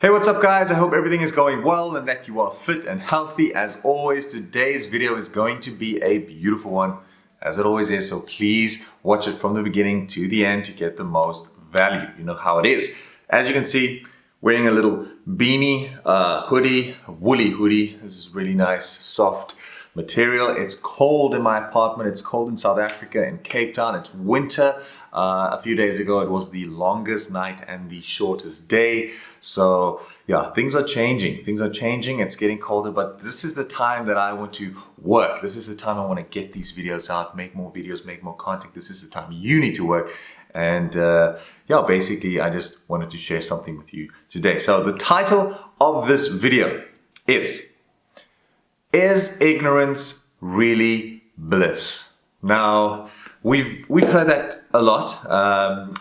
Hey, what's up guys? I hope everything is going well and that you are fit and healthy. As always, today's video is going to be a beautiful one, as it always is. So please watch it from the beginning to the end to get the most value. You know how it is. As you can see, wearing a little beanie, hoodie, woolly hoodie. This is really nice, soft material. It's cold in my apartment. It's cold in South Africa, in Cape Town. It's winter. A few days ago, it was the longest night and the shortest day. So yeah, things are changing. Things are changing. It's getting colder, but this is the time that I want to work. This is the time I want to get these videos out, make more videos, make more content. This is the time you need to work. And yeah, basically, I just wanted to share something with you today. So the title of this video is ignorance really bliss? Now, we've heard that a lot,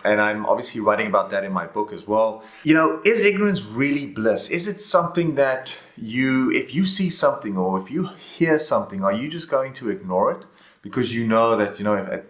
and I'm obviously writing about that in my book as well. You know, is ignorance really bliss? Is it something that if you see something or if you hear something, are you just going to ignore it? Because you know that,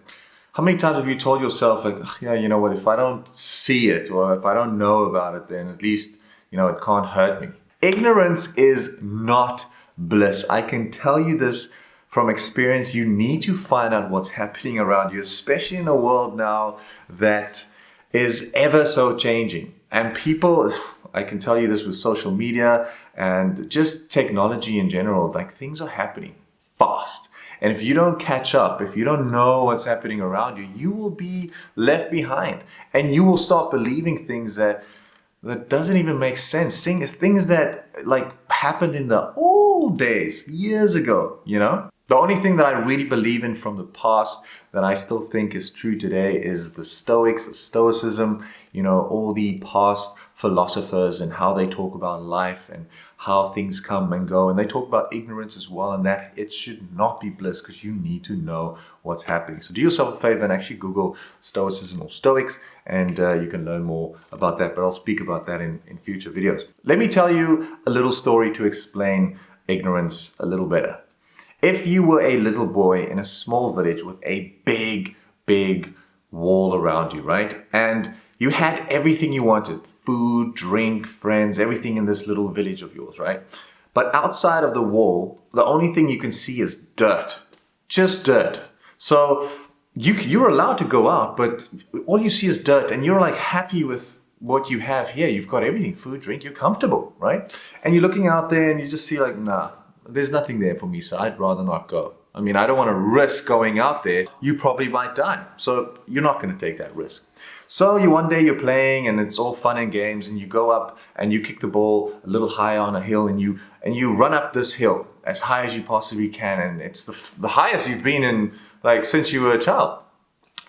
how many times have you told yourself, like, yeah, you know what, if I don't see it or if I don't know about it, then at least, it can't hurt me. Ignorance is not bliss. I can tell you this from experience. You need to find out what's happening around you, especially in a world now that is ever so changing. And people, I can tell you this with social media and just technology in general, like things are happening fast. And if you don't catch up, if you don't know what's happening around you, you will be left behind and you will start believing things that doesn't even make sense. Things that like happened in the old days, years ago, The only thing that I really believe in from the past that I still think is true today is the Stoics, the Stoicism, all the past philosophers and how they talk about life and how things come and go. And they talk about ignorance as well, and that it should not be bliss because you need to know what's happening. So do yourself a favor and actually Google Stoicism or Stoics, and you can learn more about that. But I'll speak about that in future videos. Let me tell you a little story to explain ignorance a little better. If you were a little boy in a small village with a big, big wall around you, right? And you had everything you wanted, food, drink, friends, everything in this little village of yours, right? But outside of the wall, the only thing you can see is dirt, just dirt. So you're allowed to go out, but all you see is dirt and you're like happy with what you have here. You've got everything, food, drink, you're comfortable, right? And you're looking out there and you just see like, nah, there's nothing there for me, so I'd rather not go. I mean, I don't want to risk going out there. You probably might die, so you're not going to take that risk. So one day you're playing and it's all fun and games and you go up and you kick the ball a little higher on a hill and you run up this hill as high as you possibly can, and it's the highest you've been in like since you were a child.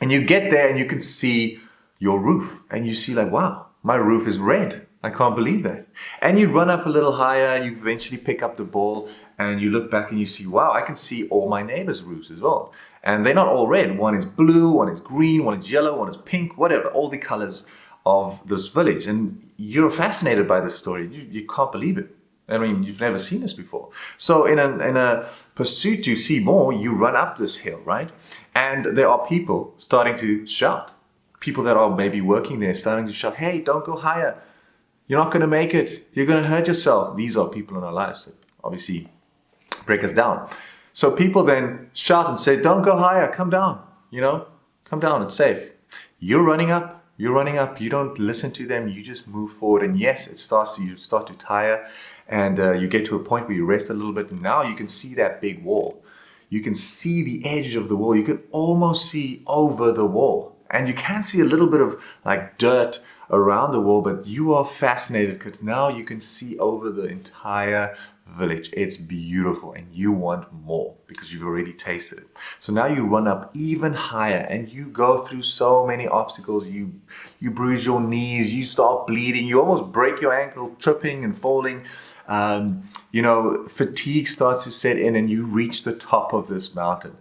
And you get there and you can see your roof and you see like, wow, my roof is red. I can't believe that. And you run up a little higher, you eventually pick up the ball and you look back and you see, wow, I can see all my neighbors' roofs as well. And they're not all red. One is blue, one is green, one is yellow, one is pink, whatever, all the colors of this village. And you're fascinated by this story. You can't believe it. I mean, you've never seen this before. So in a pursuit to see more, you run up this hill, right? And there are people starting to shout. People that are maybe working there starting to shout, hey, don't go higher. You're not going to make it. You're going to hurt yourself. These are people in our lives that obviously break us down. So people then shout and say, don't go higher. Come down. Come down. It's safe. You're running up. You don't listen to them. You just move forward. And yes, you start to tire and you get to a point where you rest a little bit. And now you can see that big wall. You can see the edge of the wall. You can almost see over the wall. And you can see a little bit of like dirt around the wall, but you are fascinated because now you can see over the entire village. It's beautiful and you want more because you've already tasted it. So now you run up even higher and you go through so many obstacles. You bruise your knees, you start bleeding, you almost break your ankle, tripping and falling. Fatigue starts to set in and you reach the top of this mountain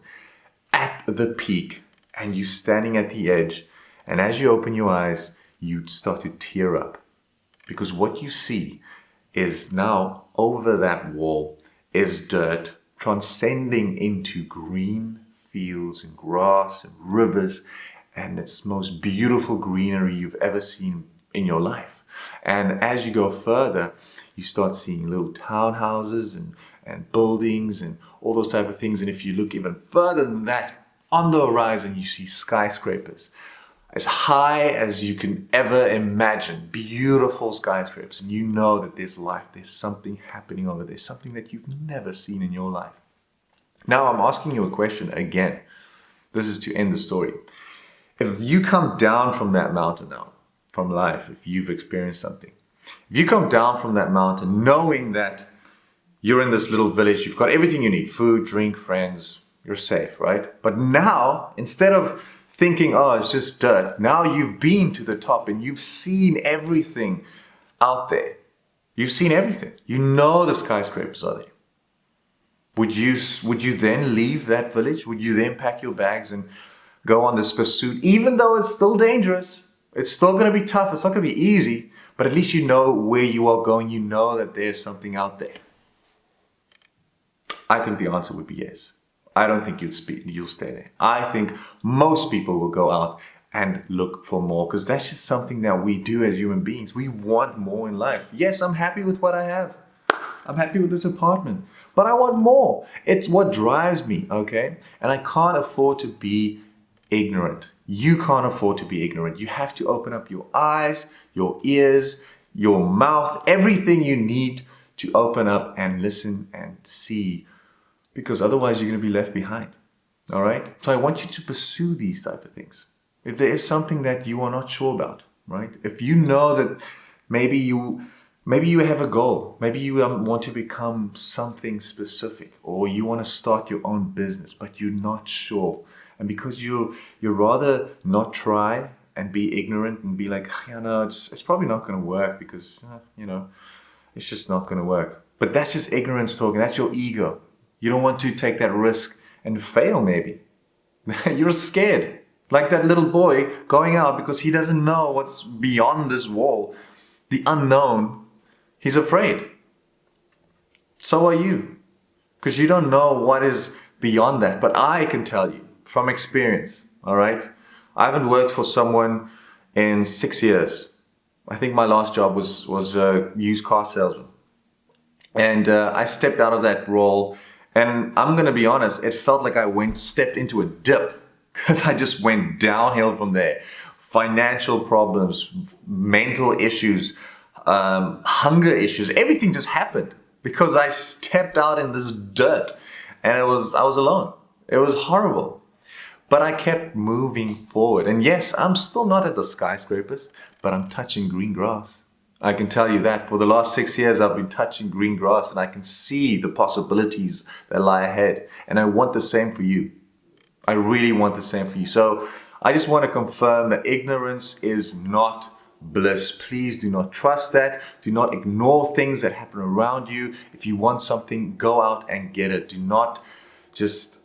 at the peak and you're standing at the edge. And as you open your eyes, you start to tear up because what you see is now over that wall is dirt transcending into green fields and grass and rivers, and it's the most beautiful greenery you've ever seen in your life. And as you go further, you start seeing little townhouses and buildings and all those type of things. And if you look even further than that, on the horizon, you see skyscrapers as high as you can ever imagine, beautiful skyscrapers. And you know that there's life, there's something happening over there, something that you've never seen in your life. Now I'm asking you a question again. This is to end the story. If you come down from that mountain now, from life, if you've experienced something, if you come down from that mountain knowing that you're in this little village, you've got everything you need, food, drink, friends, you're safe, right? But now, instead of thinking, oh, it's just dirt, now you've been to the top and you've seen everything out there. You've seen everything. You know the skyscrapers are there. Would you then leave that village? Would you then pack your bags and go on this pursuit, even though it's still dangerous? It's still going to be tough. It's not going to be easy, but at least you know where you are going. You know that there's something out there. I think the answer would be yes. I don't think you'll stay there. I think most people will go out and look for more, because that's just something that we do as human beings. We want more in life. Yes, I'm happy with what I have. I'm happy with this apartment, but I want more. It's what drives me, okay? And I can't afford to be ignorant. You can't afford to be ignorant. You have to open up your eyes, your ears, your mouth, everything you need to open up and listen and see, because otherwise you're going to be left behind. All right? So I want you to pursue these type of things. If there is something that you are not sure about, right? If you know that maybe you have a goal, maybe you want to become something specific, or you want to start your own business, but you're not sure. And because you're rather not try and be ignorant and be like, it's probably not going to work because, it's just not going to work. But that's just ignorance talking. That's your ego. You don't want to take that risk and fail maybe. You're scared. Like that little boy going out because he doesn't know what's beyond this wall. The unknown, he's afraid. So are you. Because you don't know what is beyond that. But I can tell you from experience, all right? I haven't worked for someone in 6 years. I think my last job was a used car salesman. And I stepped out of that role. And I'm going to be honest, it felt like I stepped into a dip, because I just went downhill from there. Financial problems, mental issues, hunger issues, everything just happened because I stepped out in this dirt and I was alone. It was horrible. But I kept moving forward. And yes, I'm still not at the skyscrapers, but I'm touching green grass. I can tell you that for the last 6 years, I've been touching green grass and I can see the possibilities that lie ahead. And I want the same for you. I really want the same for you. So I just want to confirm that ignorance is not bliss. Please do not trust that. Do not ignore things that happen around you. If you want something, go out and get it. Do not just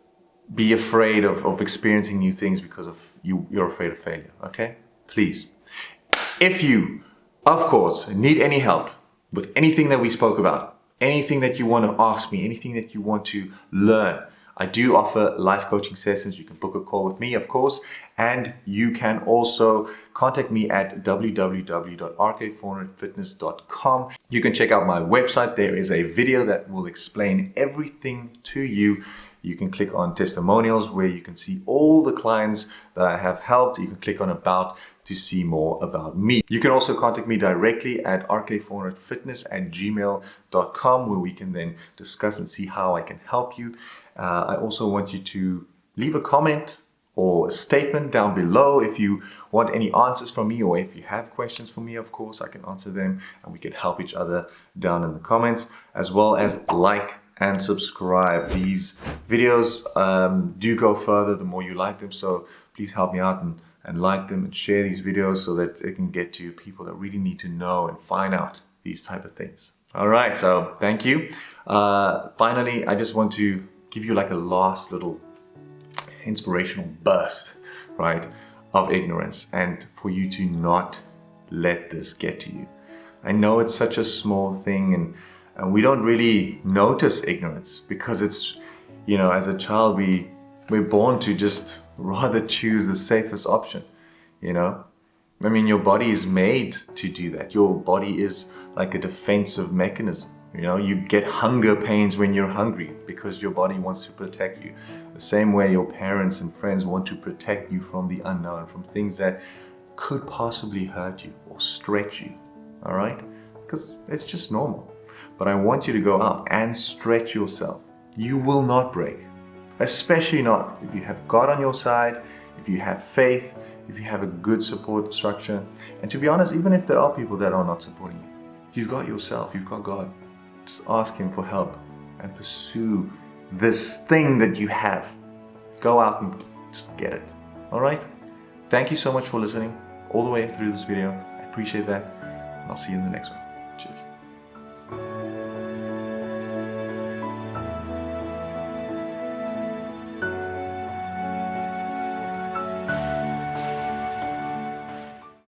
be afraid of experiencing new things because you're afraid of failure. Okay? Please. If you, of course, need any help with anything that we spoke about, anything that you want to ask me, anything that you want to learn, I do offer life coaching sessions. You can book a call with me, of course, and you can also contact me at www.rk400fitness.com. You can check out my website. There is a video that will explain everything to you. You can click on testimonials where you can see all the clients that I have helped. You can click on about to see more about me. You can also contact me directly at rk400fitness@gmail.com where we can then discuss and see how I can help you. I also want you to leave a comment or a statement down below if you want any answers from me, or if you have questions for me, of course, I can answer them and we can help each other down in the comments, as well as like and subscribe. These videos do go further the more you like them, so please help me out and like them and share these videos so that it can get to people that really need to know and find out these type of things. All right, so thank you. Finally, I just want to give you like a last little inspirational burst, right, of ignorance, and for you to not let this get to you. I know it's such a small thing, and we don't really notice ignorance because it's, as a child, we're born to just rather choose the safest option, I mean, your body is made to do that. Your body is like a defensive mechanism. You know, you get hunger pains when you're hungry because your body wants to protect you. The same way your parents and friends want to protect you from the unknown, from things that could possibly hurt you or stretch you, all right? Because it's just normal. But I want you to go out and stretch yourself. You will not break, especially not if you have God on your side, if you have faith, if you have a good support structure. And to be honest, even if there are people that are not supporting you, you've got yourself, you've got God. Just ask Him for help and pursue this thing that you have. Go out and just get it. All right? Thank you so much for listening all the way through this video. I appreciate that. And I'll see you in the next one. Cheers.